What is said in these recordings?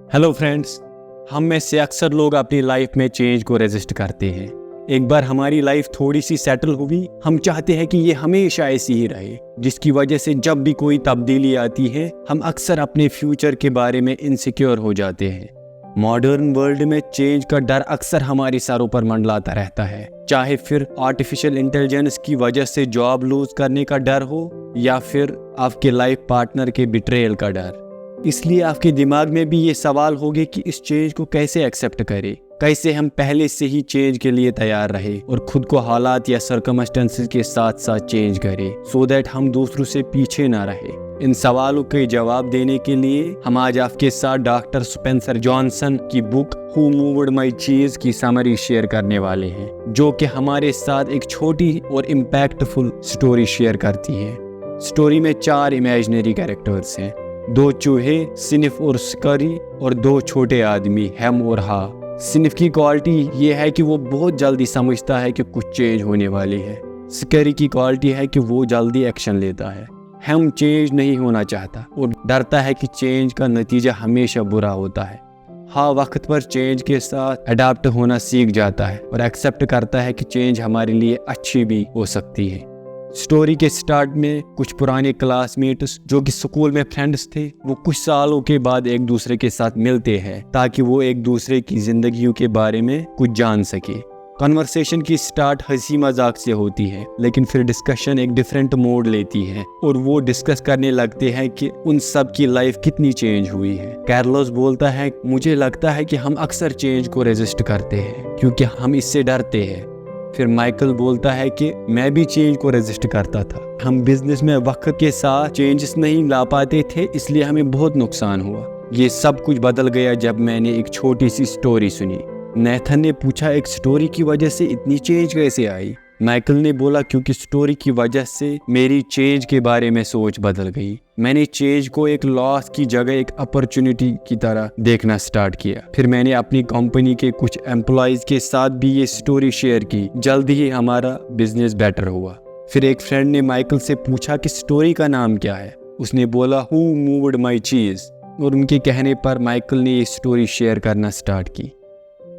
Hello friends, हम में से अक्सर लोग अपनी लाइफ में चेंज को रेजिस्ट करते हैं। एक बार हमारी लाइफ थोड़ी सी सेटल हुई, हम चाहते हैं कि ये हमेशा ऐसी ही रहे, जिसकी वजह से जब भी कोई तब्दीली आती है हम अक्सर अपने फ्यूचर के बारे में इनसिक्योर हो जाते हैं। मॉडर्न वर्ल्ड में चेंज का डर अक्सर हमारे सरों पर मंडलाता रहता है, चाहे फिर आर्टिफिशियल इंटेलिजेंस की वजह से जॉब लूज करने का डर हो या फिर आपके लाइफ पार्टनर के बिट्रेयल का डर। इसलिए आपके दिमाग में भी ये सवाल होंगे कि इस चेंज को कैसे एक्सेप्ट करें, कैसे हम पहले से ही चेंज के लिए तैयार रहे और खुद को हालात या सर्कमस्टेंसेस के साथ साथ चेंज करें, सो दैट हम दूसरों से पीछे ना रहे। इन सवालों के जवाब देने के लिए हम आज आपके साथ डॉक्टर स्पेंसर जॉनसन की बुक हु मूव्ड माई चीज की समरी शेयर करने वाले हैं, जो कि हमारे साथ एक छोटी और इम्पैक्टफुल स्टोरी शेयर करती है। स्टोरी में 4 इमेजिनरी कैरेक्टर्स हैं, 2 चूहे सिनिफ और स्करी और 2 छोटे आदमी हेम और हा। सिनिफ की क्वालिटी ये है कि वो बहुत जल्दी समझता है कि कुछ चेंज होने वाली है। स्करी की क्वालिटी है कि वो जल्दी एक्शन लेता है। हेम चेंज नहीं होना चाहता और डरता है कि चेंज का नतीजा हमेशा बुरा होता है। हा वक्त पर चेंज के साथ अडाप्ट होना सीख जाता है और एक्सेप्ट करता है कि चेंज हमारे लिए अच्छी भी हो सकती है। स्टोरी के स्टार्ट में कुछ पुराने क्लासमेट्स जो कि स्कूल में फ्रेंड्स थे, वो कुछ सालों के बाद एक दूसरे के साथ मिलते हैं ताकि वो एक दूसरे की जिंदगियों के बारे में कुछ जान सके। कन्वर्सेशन की स्टार्ट हंसी मजाक से होती है, लेकिन फिर डिस्कशन एक डिफरेंट मोड लेती है और वो डिस्कस करने लगते हैं कि उन सब की लाइफ कितनी चेंज हुई है। कार्लोस बोलता है, मुझे लगता है कि हम अक्सर चेंज को रेजिस्ट करते हैं क्योंकि हम इससे डरते हैं। फिर माइकल बोलता है कि मैं भी चेंज को रेजिस्ट करता था। हम बिजनेस में वक्त के साथ चेंजेस नहीं ला पाते थे, इसलिए हमें बहुत नुकसान हुआ। ये सब कुछ बदल गया जब मैंने एक छोटी सी स्टोरी सुनी। नेथन ने पूछा, एक स्टोरी की वजह से इतनी चेंज कैसे आई? माइकल ने बोला, क्योंकि स्टोरी की वजह से मेरी चेंज के बारे में सोच बदल गई। मैंने चेंज को एक लॉस की जगह एक अपॉर्चुनिटी की तरह देखना स्टार्ट किया। फिर मैंने अपनी कंपनी के कुछ एम्प्लॉयज के साथ भी ये स्टोरी शेयर की। जल्दी ही हमारा बिजनेस बेटर हुआ। फिर एक फ्रेंड ने माइकल से पूछा कि स्टोरी का नाम क्या है। उसने बोला, हु मूव्ड माई चीज, और उनके कहने पर माइकल ने ये स्टोरी शेयर करना स्टार्ट की।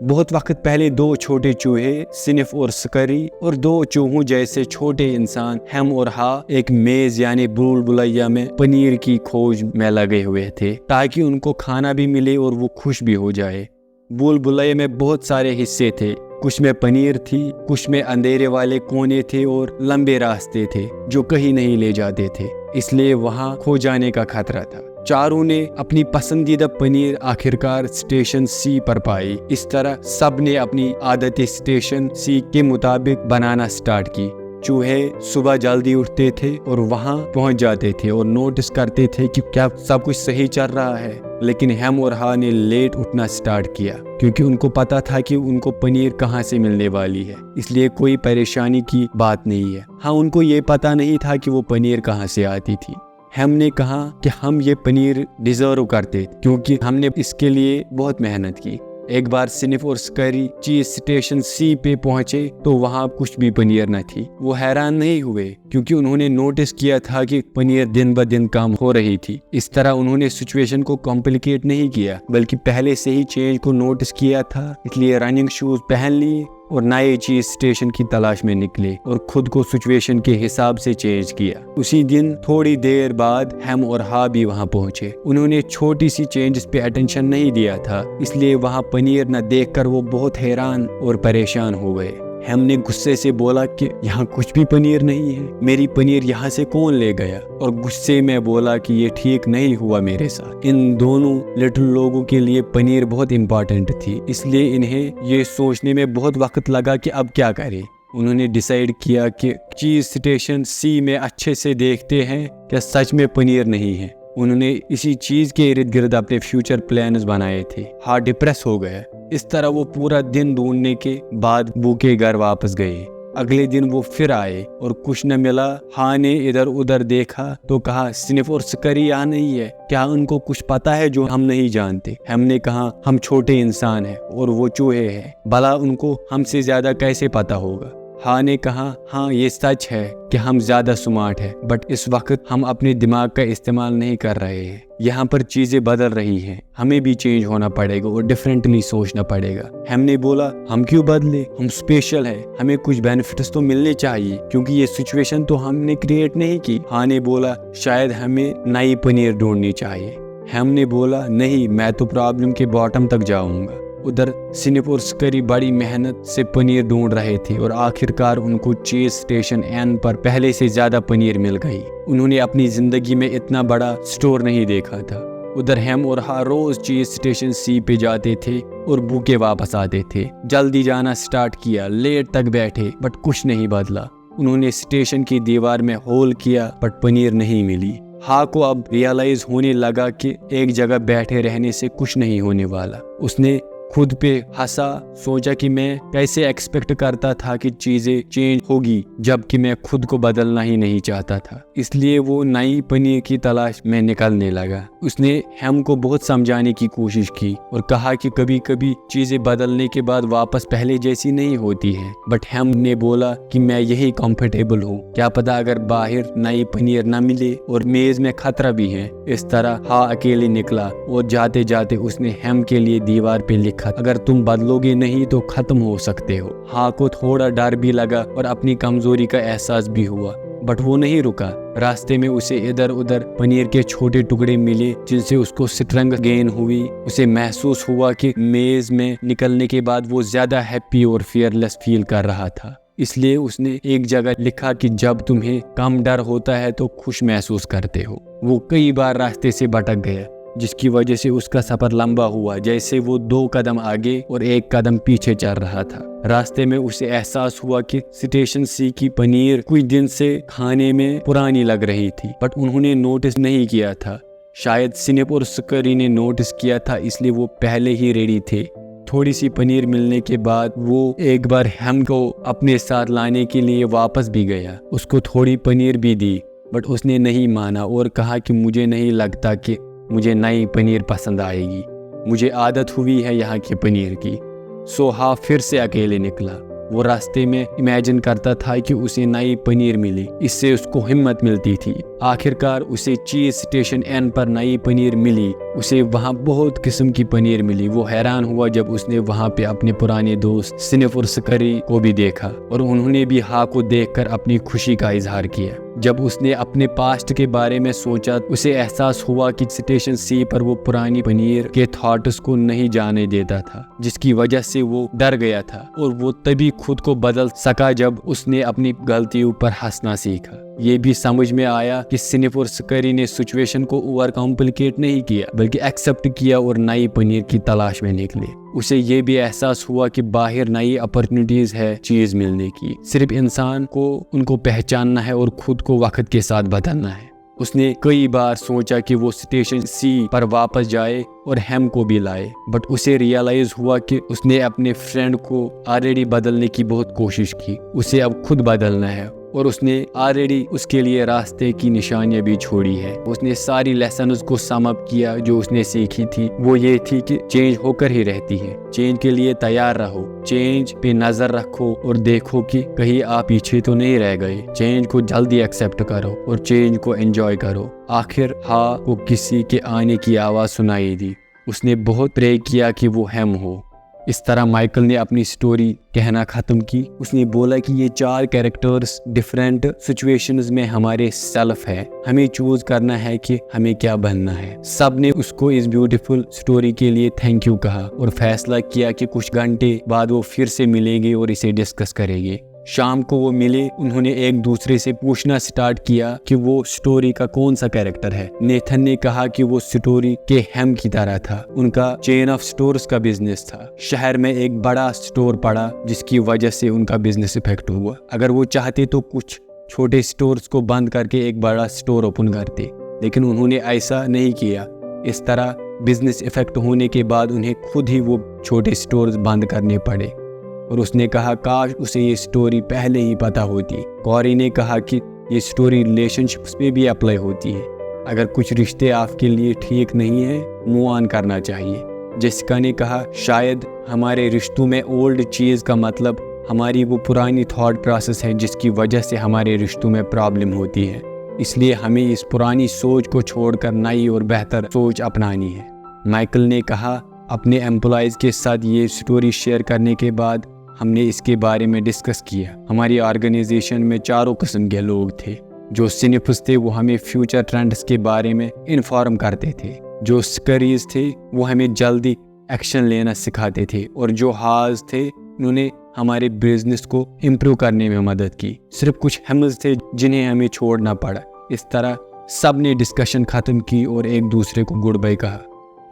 बहुत वक्त पहले 2 छोटे चूहे सिनिफ और स्करी और 2 चूहों जैसे छोटे इंसान हेम और हा एक मेज यानी भूल भुलैया में पनीर की खोज में लगे हुए थे ताकि उनको खाना भी मिले और वो खुश भी हो जाए। भूल भुलैया में बहुत सारे हिस्से थे, कुछ में पनीर थी, कुछ में अंधेरे वाले कोने थे और लंबे रास्ते थे जो कहीं नहीं ले जाते थे, इसलिए वहां खो जाने का खतरा था। चारों ने अपनी पसंदीदा पनीर आखिरकार स्टेशन सी पर पाई। इस तरह सब ने अपनी आदतें स्टेशन सी के मुताबिक बनाना स्टार्ट की। चूहे सुबह जल्दी उठते थे और वहां पहुंच जाते थे और नोटिस करते थे कि क्या सब कुछ सही चल रहा है। लेकिन हेम और हा ने लेट उठना स्टार्ट किया क्योंकि उनको पता था कि उनको पनीर कहां से मिलने वाली है, इसलिए कोई परेशानी की बात नहीं है। हाँ, उनको ये पता नहीं था कि वो पनीर कहां से आती थी। हेम ने कहा कि हम ये पनीर डिजर्व करते क्योंकि हमने इसके लिए बहुत मेहनत की। एक बार सिनिफ और स्करी चीज स्टेशन सी पे पहुंचे तो वहां कुछ भी पनीर न थी। वो हैरान नहीं हुए क्योंकि उन्होंने नोटिस किया था कि पनीर दिन ब दिन कम हो रही थी। इस तरह उन्होंने सिचुएशन को कॉम्प्लिकेट नहीं किया, बल्कि पहले से ही चेंज को नोटिस किया था, इसलिए रनिंग शूज पहन लिए और नए चीज स्टेशन की तलाश में निकले और खुद को सिचुएशन के हिसाब से चेंज किया। उसी दिन थोड़ी देर बाद हेम और हा भी वहां पहुंचे। उन्होंने छोटी सी चेंजेस पे अटेंशन नहीं दिया था, इसलिए वहां पनीर न देखकर वो बहुत हैरान और परेशान हो गए। हेम ने गुस्से से बोला कि यहाँ कुछ भी पनीर नहीं है, मेरी पनीर यहाँ से कौन ले गया? और गुस्से में बोला कि ये ठीक नहीं हुआ मेरे साथ। इन दोनों लिटिल लोगों के लिए पनीर बहुत इम्पोर्टेंट थी, इसलिए इन्हें ये सोचने में बहुत वक्त लगा कि अब क्या करें। उन्होंने डिसाइड किया कि चीज स्टेशन सी में अच्छे से देखते हैं क्या सच में पनीर नहीं है। उन्होंने इसी चीज के इर्द गिर्द अपने फ्यूचर प्लान्स बनाए थे। हा डिप्रेस हो गया। इस तरह वो पूरा दिन ढूंढने के बाद भूखे घर वापस गए। अगले दिन वो फिर आए और कुछ न मिला। हा ने इधर उधर देखा तो कहा, सिनिफ और स्करी यहाँ नहीं है, क्या उनको कुछ पता है जो हम नहीं जानते? हमने कहा, हम छोटे इंसान हैं और वो चूहे हैं, भला उनको हमसे ज्यादा कैसे पता होगा? हाँ ने कहा, हाँ ये सच है कि हम ज़्यादा स्मार्ट हैं, बट इस वक्त हम अपने दिमाग का इस्तेमाल नहीं कर रहे हैं। यहाँ पर चीज़ें बदल रही हैं, हमें भी चेंज होना पड़ेगा और डिफरेंटली सोचना पड़ेगा। हमने बोला, हम क्यों बदले, हम स्पेशल है, हमें कुछ बेनिफिट्स तो मिलने चाहिए क्योंकि ये सिचुएशन तो हमने क्रिएट नहीं की। हाँ ने बोला, शायद हमें नई पनीर ढूंढनी चाहिए। हमने बोला, नहीं, मैं तो प्रॉब्लम के बॉटम तक जाऊंगा। उधर सिनिप और स्करी बड़ी मेहनत से पनीर ढूंढ रहे थे और आखिरकार उनको चीज स्टेशन एन पर पहले से ज्यादा पनीर मिल गई। उन्होंने अपनी जिंदगी में इतना बड़ा स्टोर नहीं देखा था। उधर हम और हर रोज चीज स्टेशन सी पे जाते थे और भूखे वापस आते थे। जल्दी जाना स्टार्ट किया, लेट तक बैठे, बट कुछ नहीं बदला। उन्होंने स्टेशन की दीवार में होल किया, बट पनीर नहीं मिली। हाँ को अब रियलाइज होने लगा कि एक जगह बैठे रहने से कुछ नहीं होने वाला। उसने खुद पे हंसा, सोचा कि मैं कैसे एक्सपेक्ट करता था कि चीजें चेंज होगी जबकि मैं खुद को बदलना ही नहीं चाहता था। इसलिए वो नई पनीर की तलाश में निकलने लगा। उसने हम को बहुत समझाने की कोशिश की और कहा कि कभी कभी चीजें बदलने के बाद वापस पहले जैसी नहीं होती हैं, बट हम ने बोला कि मैं यही कंफर्टेबल हूँ, क्या पता अगर बाहर नई पनीर न मिले और मेज में खतरा भी है। इस तरह हाँ अकेले निकला और जाते जाते उसने हम के लिए दीवार पे लिखा, अगर तुम बदलोगे नहीं तो खत्म हो सकते हो। हाँ को थोड़ा डर भी लगा और अपनी कमजोरी का एहसास भी हुआ, बट वो नहीं रुका। रास्ते में उसे इधर उधर पनीर के छोटे टुकड़े मिले जिनसे उसको स्ट्रेंथ गेन हुई। उसे महसूस हुआ कि मेज में निकलने के बाद वो ज्यादा हैप्पी और फियरलेस फील कर रहा था। इसलिए उसने एक जगह लिखा कि जब तुम्हें कम डर होता है तो खुश महसूस करते हो। वो कई बार रास्ते से भटक गया, जिसकी वजह से उसका सफर लंबा हुआ, जैसे वो 2 कदम आगे और 1 कदम पीछे चल रहा था। रास्ते में उसे एहसास हुआ कि स्टेशन सी की पनीर कुछ दिन से खाने में पुरानी लग रही थी, बट उन्होंने नोटिस नहीं किया था। शायद सिनिप और स्करी ने नोटिस किया था, इसलिए वो पहले ही रेडी थे। थोड़ी सी पनीर मिलने के बाद वो एक बार हम को अपने साथ लाने के लिए वापस भी गया। उसको थोड़ी पनीर भी दी, बट उसने नहीं माना और कहा कि मुझे नहीं लगता कि मुझे नई पनीर पसंद आएगी, मुझे आदत हुई है यहाँ की पनीर की। सो हाँ फिर से अकेले निकला। वो रास्ते में इमेजिन करता था कि उसे नई पनीर मिली, इससे उसको हिम्मत मिलती थी। आखिरकार उसे चीज स्टेशन एन पर नई पनीर मिली। उसे वहाँ बहुत किस्म की पनीर मिली। वो हैरान हुआ जब उसने वहाँ पे अपने पुराने दोस्त सिनिफ और स्करी को भी देखा और उन्होंने भी हाँ को देखकर अपनी खुशी का इजहार किया। जब उसने अपने पास्ट के बारे में सोचा, उसे एहसास हुआ कि स्टेशन सी पर वो पुरानी पनीर के थॉट्स को नहीं जाने देता था, जिसकी वजह से वो डर गया था। और वो तभी खुद को बदल सका जब उसने अपनी गलतियों पर हंसना सीखा। ये भी समझ में आया कि सिनिफ और स्करी ने सिचुएशन को ओवर कॉम्प्लिकेट नहीं किया, बल्कि एक्सेप्ट किया और नई पनीर की तलाश में निकले। उसे ये भी एहसास हुआ कि बाहर नई अपॉर्चुनिटीज है चीज मिलने की, सिर्फ इंसान को उनको पहचानना है और खुद को वक्त के साथ बदलना है। उसने कई बार सोचा कि वो स्टेशन सी पर वापस जाए और हम को भी लाए, बट उसे रियलाइज हुआ कि उसने अपने फ्रेंड को ऑलरेडी बदलने की बहुत कोशिश की। उसे अब खुद बदलना है और उसने ऑलरेडी उसके लिए रास्ते की निशानियां भी छोड़ी है। उसने सारी लेसन्स को सम अप किया जो उसने सीखी थी। वो ये थी कि चेंज होकर ही रहती है, चेंज के लिए तैयार रहो, चेंज पे नजर रखो और देखो कि कहीं आप पीछे तो नहीं रह गए। चेंज को जल्दी एक्सेप्ट करो और चेंज को एंजॉय करो। आखिर हाँ को किसी के आने की आवाज सुनाई दी। उसने बहुत प्रे किया कि वो हम हो। इस तरह माइकल ने अपनी स्टोरी कहना ख़त्म की। उसने बोला कि ये 4 कैरेक्टर्स डिफरेंट सिचुएशंस में हमारे सेल्फ है, हमें चूज करना है कि हमें क्या बनना है। सब ने उसको इस ब्यूटीफुल स्टोरी के लिए थैंक यू कहा और फैसला किया कि कुछ घंटे बाद वो फिर से मिलेंगे और इसे डिस्कस करेंगे। शाम को वो मिले। उन्होंने एक दूसरे से पूछना स्टार्ट किया कि वो स्टोरी का कौन सा कैरेक्टर है। नेथन ने कहा कि वो स्टोरी के हम की तरह था। उनका चेन ऑफ स्टोर्स का बिजनेस था। शहर में एक बड़ा स्टोर पड़ा जिसकी वजह से उनका बिजनेस इफेक्ट हुआ। अगर वो चाहते तो कुछ छोटे स्टोर्स को बंद करके एक बड़ा स्टोर ओपन करते, लेकिन उन्होंने ऐसा नहीं किया। इस तरह बिजनेस इफेक्ट होने के बाद उन्हें खुद ही वो छोटे स्टोर्स बंद करने पड़े। और उसने कहा काश उसे ये स्टोरी पहले ही पता होती। कॉरी ने कहा कि ये स्टोरी रिलेशनशिप्स पे भी अप्लाई होती है। अगर कुछ रिश्ते आपके लिए ठीक नहीं है, मूव ऑन करना चाहिए। जेसिका ने कहा शायद हमारे रिश्तों में ओल्ड चीज़ का मतलब हमारी वो पुरानी थॉट प्रोसेस है जिसकी वजह से हमारे रिश्तों में प्रॉब्लम होती है। इसलिए हमें इस पुरानी सोच को छोड़कर नई और बेहतर सोच अपनानी है। माइकल ने कहा, अपने एम्प्लॉयज़ के साथ ये स्टोरी शेयर करने के बाद हमने इसके बारे में डिस्कस किया। हमारी ऑर्गेनाइजेशन में 4 किस्म के लोग थे। जो सिनिफ्स थे वो हमें फ्यूचर ट्रेंड्स के बारे में इन्फॉर्म करते थे। जो स्करीज थे वो हमें जल्दी एक्शन लेना सिखाते थे। और जो हाज थे उन्होंने हमारे बिजनेस को इम्प्रूव करने में मदद की। सिर्फ कुछ हैमल्स थे जिन्हें हमें छोड़ना पड़ा। इस तरह सब ने डिस्कशन ख़त्म की और एक दूसरे को गुड बाय कहा।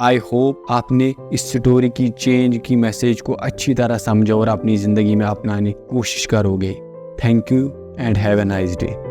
आई होप आपने इस स्टोरी की चेंज की मैसेज को अच्छी तरह समझा और अपनी ज़िंदगी में अपनाने की कोशिश करोगे। Thank you and have a nice day.